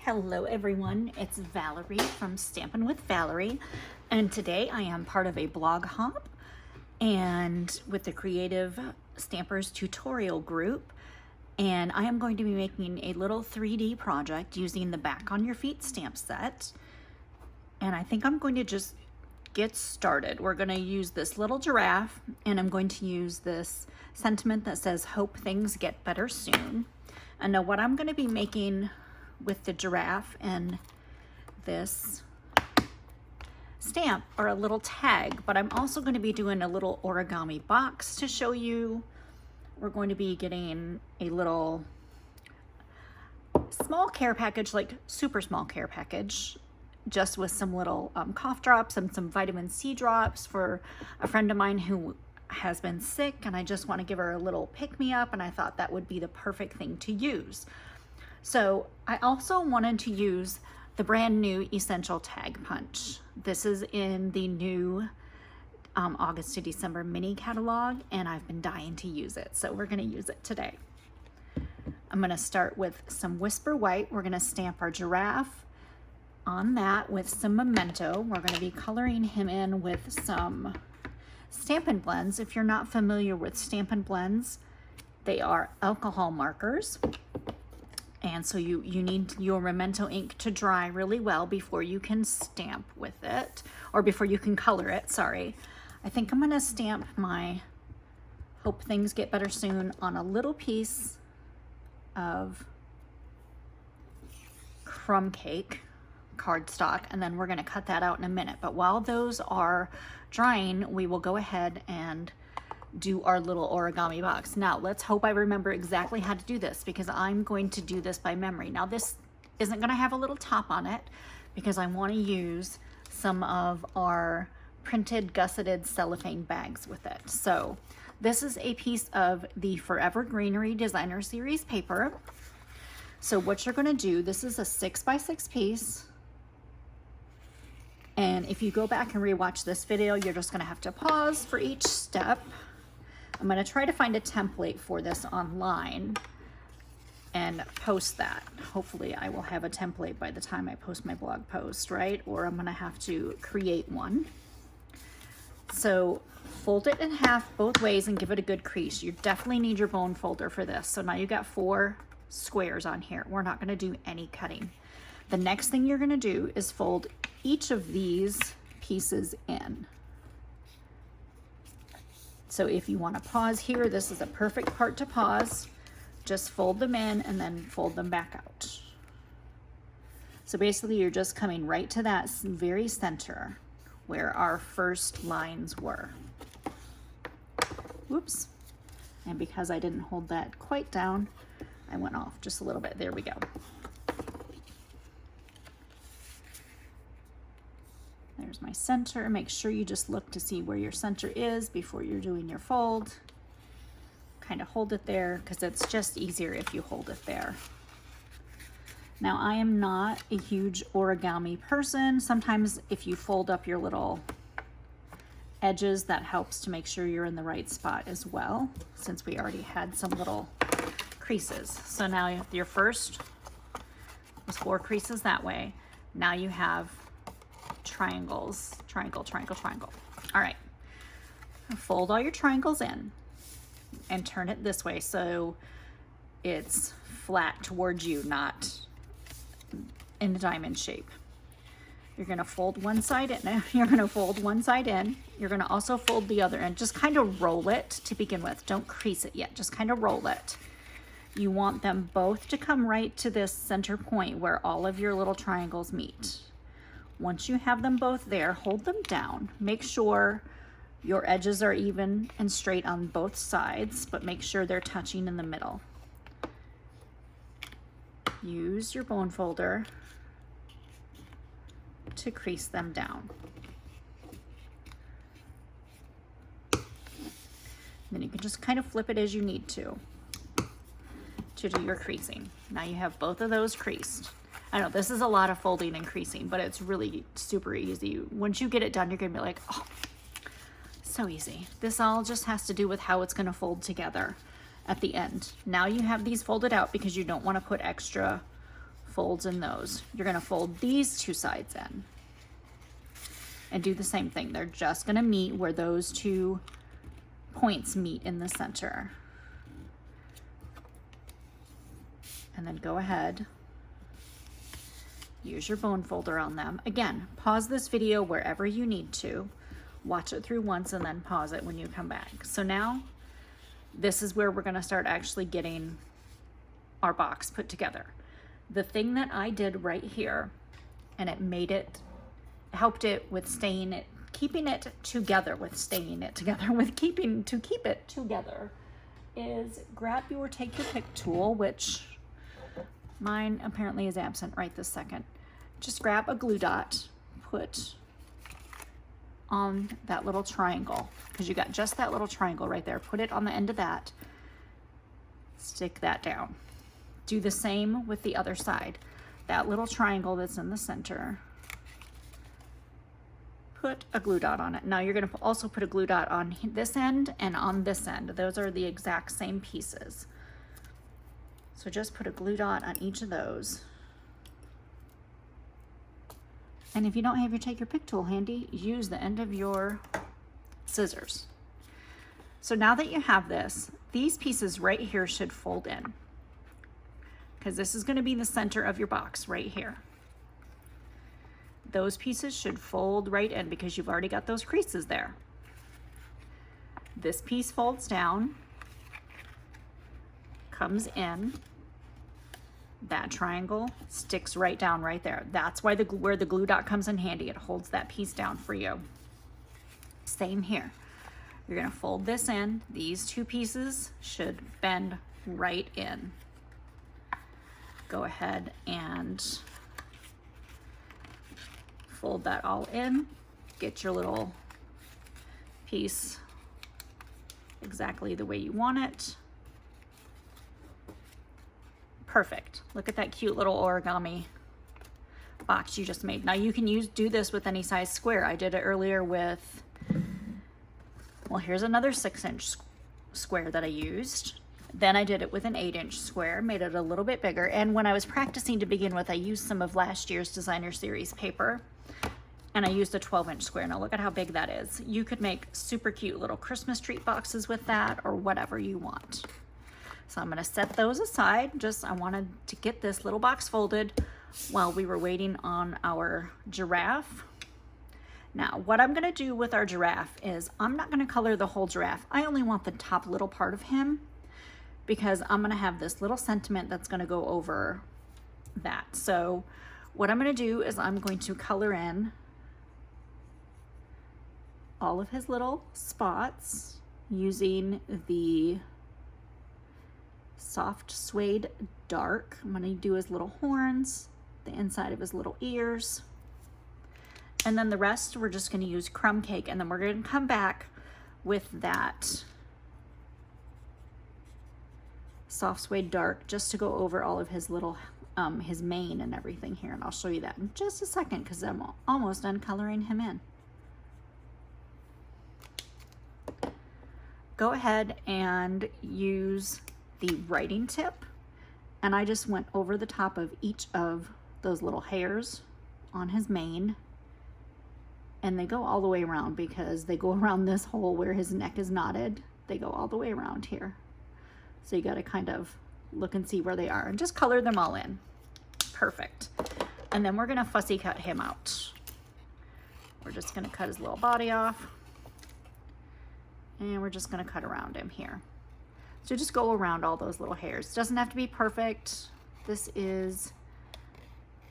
Hello everyone, it's Valerie from Stampin' with Valerie, and today I am part of a blog hop and with the Creative Stampers tutorial group, and I am going to be making a little 3D project using the Back on Your Feet stamp set. And I think I'm going to just get started. We're going to use this little giraffe, and I'm going to use this sentiment that says hope things get better soon. And now what I'm going to be making with the giraffe and this stamp are a little tag, but I'm also going to be doing a little origami box to show you. We're going to be getting a little small care package, like super small care package, just with some little cough drops and some vitamin C drops for a friend of mine who has been sick, and I just want to give her a little pick-me-up, and I thought that would be the perfect thing to use. So I also wanted to use the brand new Essential Tag Punch. This is in the new August to December mini catalog, and I've been dying to use it, so we're going to use it today. I'm going to start with some Whisper White. We're going to stamp our giraffe on that with some Memento. We're going to be coloring him in with some Stampin' Blends. If you're not familiar with Stampin' Blends, they are alcohol markers. And so you need your Memento ink to dry really well before you can stamp with it, or before you can color it, sorry. I think I'm gonna stamp my Hope Things Get Better Soon on a little piece of crumb cake cardstock, and then we're gonna cut that out in a minute. But while those are drying, we will go ahead and do our little origami box. Now let's hope I remember exactly how to do this, because I'm going to do this by memory. Now this isn't going to have a little top on it because I want to use some of our printed gusseted cellophane bags with it. So this is a piece of the Forever Greenery Designer Series paper. So what you're going to do, this is a 6x6 piece, and if you go back and rewatch this video, you're just going to have to pause for each step. I'm going to try to find a template for this online and post that. Hopefully I will have a template by the time I post my blog post, right? Or I'm going to have to create one. So fold it in half both ways and give it a good crease. You definitely need your bone folder for this. So now you got 4 squares on here. We're not going to do any cutting. The next thing you're going to do is fold each of these pieces in. So if you want to pause here, this is a perfect part to pause. Just fold them in and then fold them back out. So basically you're just coming right to that very center where our first lines were. Whoops. And because I didn't hold that quite down, I went off just a little bit. There we go. There's my center. Make sure you just look to see where your center is before you're doing your fold. Kind of hold it there because it's just easier if you hold it there. Now I am not a huge origami person. Sometimes if you fold up your little edges, that helps to make sure you're in the right spot as well, since we already had some little creases. So now your first was 4 creases that way. Now you have triangles, triangle, triangle, triangle. All right, fold all your triangles in and turn it this way so it's flat towards you, not in a diamond shape. You're going to fold one side in. You're going to fold one side in. You're going to also fold the other end. Just kind of roll it to begin with. Don't crease it yet. Just kind of roll it. You want them both to come right to this center point where all of your little triangles meet. Once you have them both there, hold them down. Make sure your edges are even and straight on both sides, but make sure they're touching in the middle. Use your bone folder to crease them down. Then you can just kind of flip it as you need to do your creasing. Now you have both of those creased. I know this is a lot of folding and creasing, but it's really super easy. Once you get it done, you're gonna be like, oh, so easy. This all just has to do with how it's gonna fold together at the end. Now you have these folded out because you don't want to put extra folds in those. You're gonna fold these two sides in and do the same thing. They're just gonna meet where those two points meet in the center. And then go ahead, use your bone folder on them. Again, pause this video wherever you need to. Watch it through once and then pause it when you come back. So now, this is where we're gonna start actually getting our box put together. The thing that I did right here, and it made it, helped it with staying it, keeping it together, with staying it together, with keep it together, is grab your take your pick tool, which mine apparently is absent right this second. Just grab a glue dot, put on that little triangle, because you got just that little triangle right there. Put it on the end of that, stick that down. Do the same with the other side. That little triangle that's in the center, put a glue dot on it. Now you're gonna also put a glue dot on this end and on this end. Those are the exact same pieces. So just put a glue dot on each of those. And if you don't have your take your pick tool handy, use the end of your scissors. So now that you have this, these pieces right here should fold in, because this is going to be the center of your box right here. Those pieces should fold right in because you've already got those creases there. This piece folds down, comes in. That triangle sticks right down right there. That's why where the glue dot comes in handy. It holds that piece down for you. Same here. You're gonna fold this in. These two pieces should bend right in. Go ahead and fold that all in. Get your little piece exactly the way you want it. Perfect. Look at that cute little origami box you just made. Now you can do this with any size square. I did it earlier with, well, here's another 6-inch square that I used. Then I did it with an 8-inch square, made it a little bit bigger. And when I was practicing to begin with, I used some of last year's designer series paper, and I used a 12-inch square. Now look at how big that is. You could make super cute little Christmas treat boxes with that, or whatever you want. So I'm gonna set those aside. I wanted to get this little box folded while we were waiting on our giraffe. Now, what I'm gonna do with our giraffe is I'm not gonna color the whole giraffe. I only want the top little part of him, because I'm gonna have this little sentiment that's gonna go over that. So what I'm gonna do is I'm going to color in all of his little spots using the soft suede dark. I'm going to do his little horns, the inside of his little ears, and then the rest we're just going to use crumb cake, and then we're going to come back with that soft suede dark just to go over all of his little his mane and everything here, and I'll show you that in just a second because I'm almost done coloring him in. Go ahead and use the writing tip, and I just went over the top of each of those little hairs on his mane, and they go all the way around because they go around this hole where his neck is knotted. They go all the way around here, so you got to kind of look and see where they are and just color them all in. Perfect. And then we're gonna fussy cut him out. We're just gonna cut his little body off, and we're just gonna cut around him here. So just go around all those little hairs. Doesn't have to be perfect. This is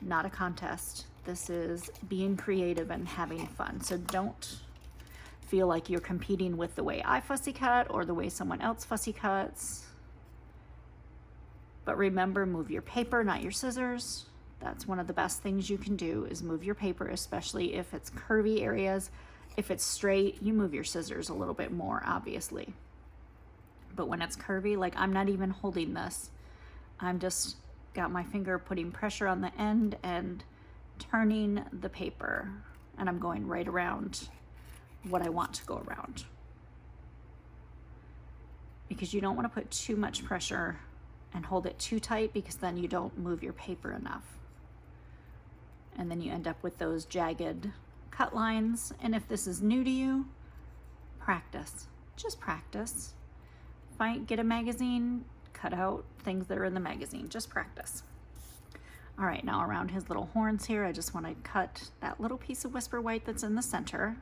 not a contest. This is being creative and having fun. So don't feel like you're competing with the way I fussy cut or the way someone else fussy cuts. But remember, move your paper, not your scissors. That's one of the best things you can do, is move your paper, especially if it's curvy areas. If it's straight, you move your scissors a little bit more, obviously. But when it's curvy, like I'm not even holding this. I'm just got my finger putting pressure on the end and turning the paper, and I'm going right around what I want to go around. Because you don't want to put too much pressure and hold it too tight, because then you don't move your paper enough. And then you end up with those jagged cut lines. And if this is new to you, practice, just practice. Get a magazine, cut out things that are in the magazine, just practice. All right, now around his little horns here, I just want to cut that little piece of whisper white that's in the center.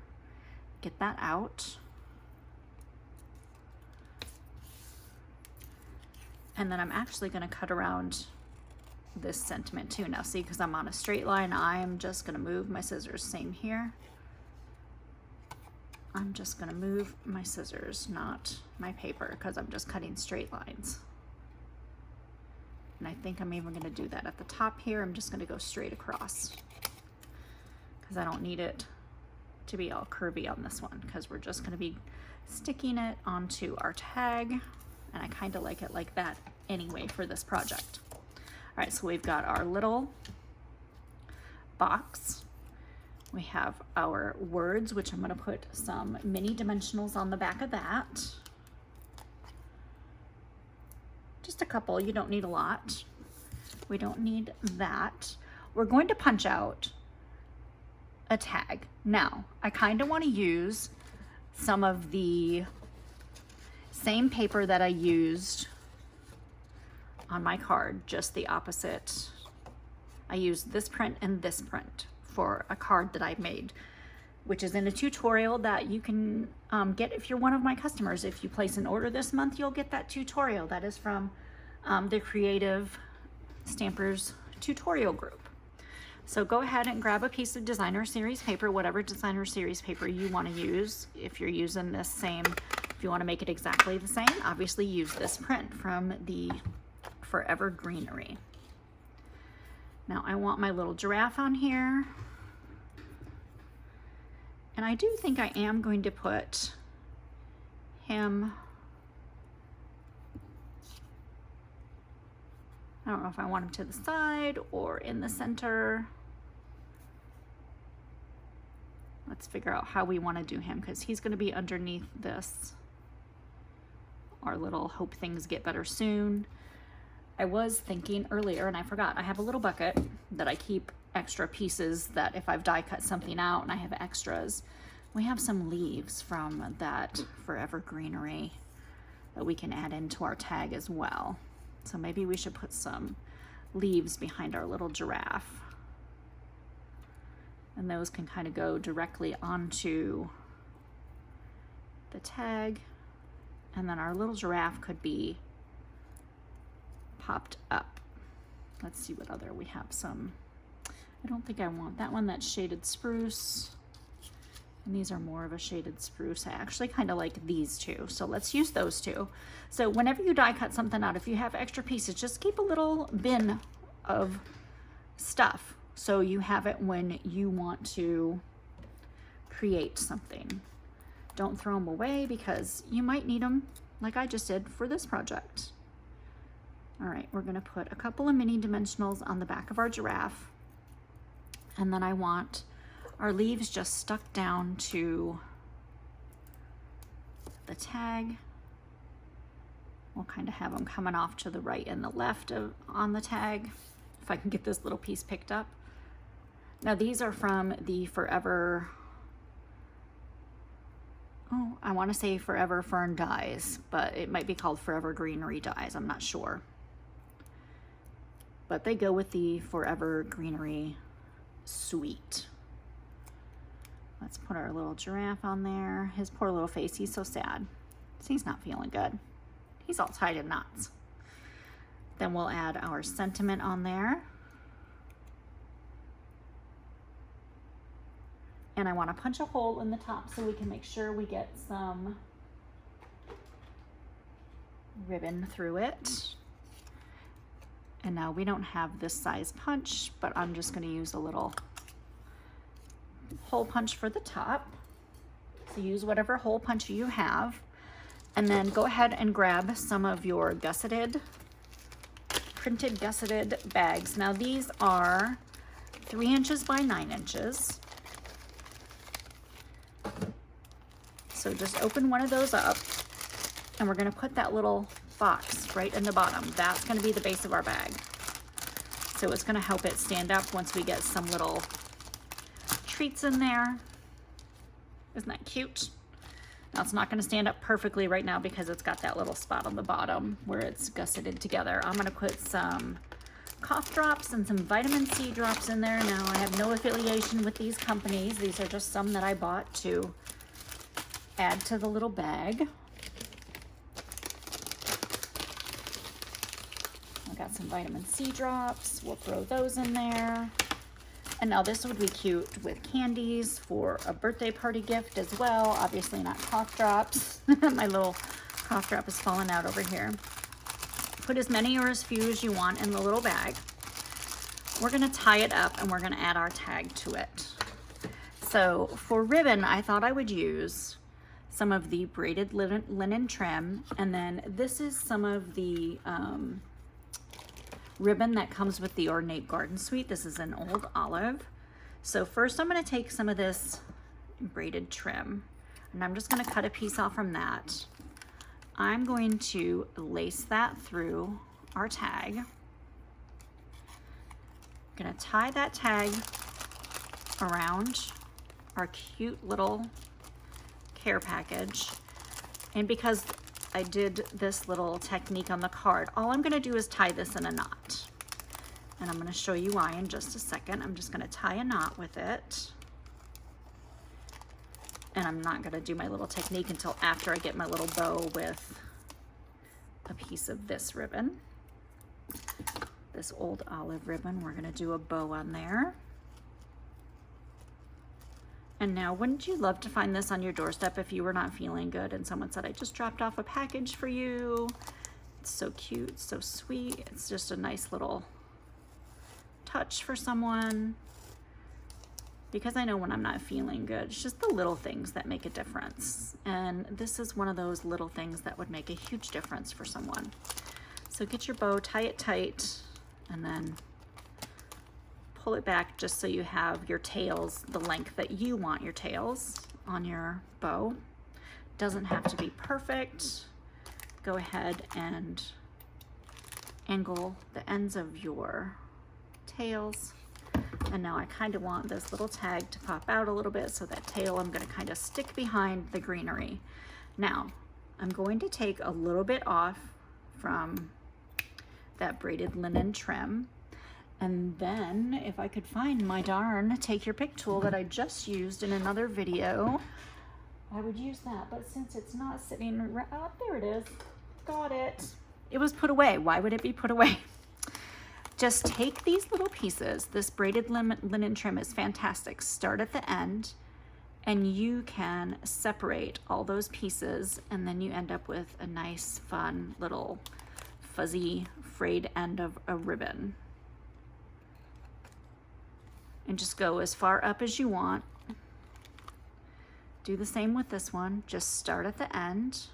Get that out. And then I'm actually going to cut around this sentiment too. Now see, because I'm on a straight line, I'm just going to move my scissors. Same here. I'm just going to move my scissors, not my paper, because I'm just cutting straight lines. And I think I'm even going to do that at the top here. I'm just going to go straight across, because I don't need it to be all curvy on this one, because we're just going to be sticking it onto our tag, and I kind of like it like that anyway for this project. All right, so we've got our little box. We have our words, which I'm going to put some mini dimensionals on the back of that. Just a couple, you don't need a lot. We don't need that. We're going to punch out a tag. Now, I kind of want to use some of the same paper that I used on my card, just the opposite. I used this print and this print for a card that I made, which is in a tutorial that you can get if you're one of my customers. If you place an order this month, you'll get that tutorial. That is from the Creative Stampers tutorial group. So go ahead and grab a piece of designer series paper, whatever designer series paper you want to use. If you're using this same, if you want to make it exactly the same, obviously use this print from the Forever Greenery. Now I want my little giraffe on here. And I do think I am going to put him, I don't know if I want him to the side or in the center. Let's figure out how we want to do him, because he's going to be underneath this, our little hope things get better soon. I was thinking earlier, and I forgot, I have a little bucket that I keep extra pieces that if I've die cut something out and I have extras. We have some leaves from that Forever Greenery that we can add into our tag as well. So maybe we should put some leaves behind our little giraffe. And those can kind of go directly onto the tag. And then our little giraffe could be popped up. Let's see what other we have. Some, I don't think I want that one. That's shaded spruce. And these are more of a shaded spruce. I actually kind of like these two. So let's use those two. So whenever you die cut something out, if you have extra pieces, just keep a little bin of stuff, so you have it when you want to create something. Don't throw them away, because you might need them, like I just did for this project. All right, we're gonna put a couple of mini dimensionals on the back of our giraffe. And then I want our leaves just stuck down to the tag. We'll kind of have them coming off to the right and the left on the tag, if I can get this little piece picked up. Now these are from the Forever, oh, I want to say Forever Fern Dies, but it might be called Forever Greenery Dies, I'm not sure. But they go with the Forever Greenery suite. Let's put our little giraffe on there. His poor little face, he's so sad. He's not feeling good. He's all tied in knots. Then we'll add our sentiment on there. And I want to punch a hole in the top so we can make sure we get some ribbon through it. And now we don't have this size punch, but I'm just going to use a little hole punch for the top. So use whatever hole punch you have. And then go ahead and grab some of your gusseted, printed gusseted bags. Now these are 3 inches by 9 inches. So just open one of those up, and we're going to put that little box right in the bottom. That's going to be the base of our bag. So it's going to help it stand up once we get some little treats in there. Isn't that cute? Now it's not going to stand up perfectly right now because it's got that little spot on the bottom where it's gusseted together. I'm going to put some cough drops and some vitamin C drops in there. Now I have no affiliation with these companies. These are just some that I bought to add to the little bag. I got some vitamin C drops. We'll throw those in there. And now this would be cute with candies for a birthday party gift as well. Obviously not cough drops. My little cough drop is falling out over here. Put as many or as few as you want in the little bag. We're gonna tie it up and we're gonna add our tag to it. So for ribbon, I thought I would use some of the braided linen trim, and then this is some of the ribbon that comes with the Ornate Garden Suite. This is an old olive. So first I'm going to take some of this braided trim and I'm just going to cut a piece off from that. I'm going to lace that through our tag. I'm going to tie that tag around our cute little care package. And because I did this little technique on the card, all I'm going to do is tie this in a knot. And I'm going to show you why in just a second. I'm just going to tie a knot with it. And I'm not going to do my little technique until after I get my little bow with a piece of this ribbon. This old olive ribbon, we're going to do a bow on there. And now, wouldn't you love to find this on your doorstep if you were not feeling good and someone said, I just dropped off a package for you. It's so cute, so sweet. It's just a nice little touch for someone. Because I know when I'm not feeling good, it's just the little things that make a difference. And this is one of those little things that would make a huge difference for someone. So get your bow, tie it tight, and then pull it back just so you have your tails the length that you want your tails on your bow. Doesn't have to be perfect. Go ahead and angle the ends of your tails. And now I kind of want this little tag to pop out a little bit, so that tail I'm going to kind of stick behind the greenery. Now I'm going to take a little bit off from that braided linen trim. And then if I could find my darn take your pick tool that I just used in another video, I would use that. But since it's not sitting right, oh, there it is. Got it. It was put away. Why would it be put away? Just take these little pieces. This braided linen trim is fantastic. Start at the end and you can separate all those pieces, and then you end up with a nice, fun little fuzzy frayed end of a ribbon. And just go as far up as you want. Do the same with this one. Just start at the end.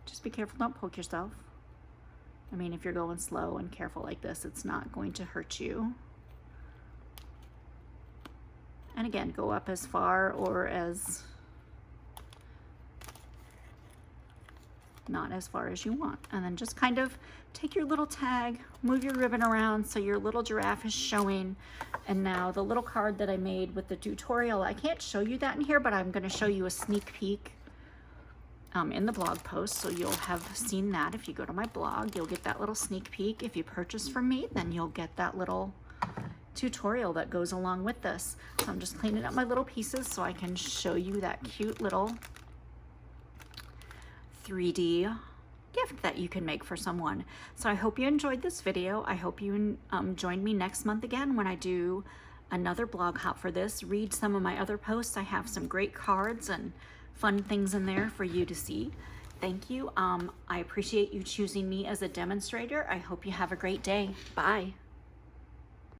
Just be careful, don't poke yourself. I mean, if you're going slow and careful like this, it's not going to hurt you. And again, go up as far or as not as far as you want. And then just kind of take your little tag, move your ribbon around so your little giraffe is showing. And now the little card that I made with the tutorial, I can't show you that in here, but I'm going to show you a sneak peek in the blog post. So you'll have seen that if you go to my blog. You'll get that little sneak peek. If you purchase from me, then you'll get that little tutorial that goes along with this. So I'm just cleaning up my little pieces so I can show you that cute little 3D gift that you can make for someone. So I hope you enjoyed this video. I hope you join me next month again when I do another blog hop for this. Read some of my other posts. I have some great cards and fun things in there for you to see. Thank you. I appreciate you choosing me as a demonstrator. I hope you have a great day. Bye.